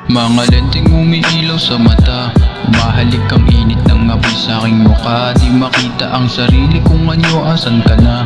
Mga lenteng umiilaw sa mata, umahalik ang init ng apoy sa aking mukha. Di makita ang sarili kung anyo, asan ka na?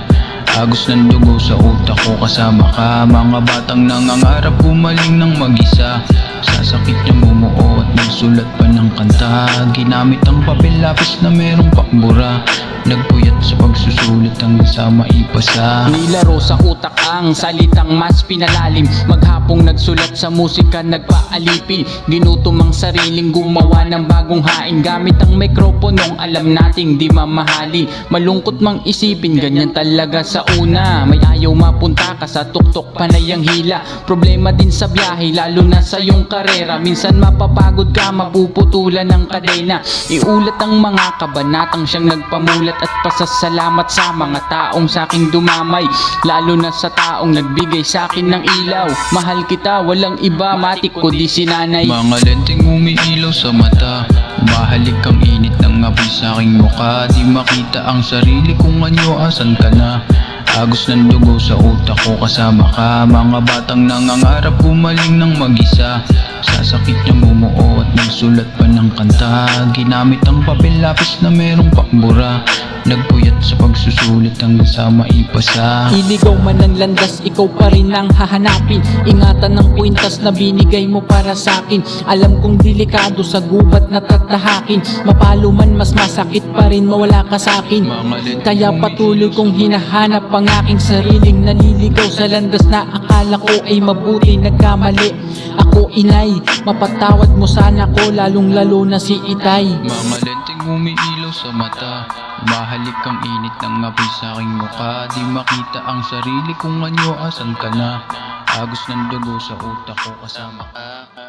Agos ng dugo sa utak ko, kasama ka. Mga batang nangangarap gumaling ng mag-isa. Sasakit yung bumuo at nagsulat pa ng kanta. Ginamit ang papel lapis na merong pakbura. Nagpuyat sa pagsusulit hanggang sa maipasa. Nilaro sa utak ang salitang mas pinalalim. Maghapong nagsulat sa musika, nagpaalipin. Ginutom ang sariling gumawa ng bagong hain. Gamit ang mikroponong alam nating di mamahali. Malungkot mang isipin, ganyan talaga sa una. May ayaw mapunta ka sa tuktok, panay ang hila. Problema din sa biyahe, lalo na sa iyong karera. Minsan mapapagod ka, mapuputulan ng kadena. Iulat ang mga kabanatang siyang nagpamulat at pasasalamat sa mga taong sa aking dumamay, lalo na sa taong nagbigay sa akin ng ilaw. Mahal kita, walang iba, matik ko di sinanay. Mga lenteng umiilaw sa mata, umahalik ang init ng apoy sa aking mukha. Di makita ang sarili kung anyo, asan ka na? Agos ng dugo sa utak ko, kasama ka. Mga batang nangangarap gumaling ng mag-isa. Sasakit yung bumuo at nagsulat pa ng kanta. Ginamit ang papel lapis na merong pakbura. Nagpuyat sa pagsusulit hanggang sa maipasa. Iligaw man ng landas, ikaw pa rin ang hahanapin. Ingatan ng kwintas na binigay mo para sa akin. Alam kong delikado sa gubat na tatahakin. Mapalo man mas masakit pa rin mawala ka sa akin. Kaya patuloy kong hinahanap ang aking sariling naliligaw sa landas na akala ko ay mabuti, nagkamali. Ako inay, mapatawad mo sana ko, lalong lalo na si Itay. Mga lenteng umiilaw sa mata, umahalik ang init ng apoy sa aking mukha. Di makita ang sarili kung anyo, asan ka na? Agos ng dugo sa utak ko, kasama ka.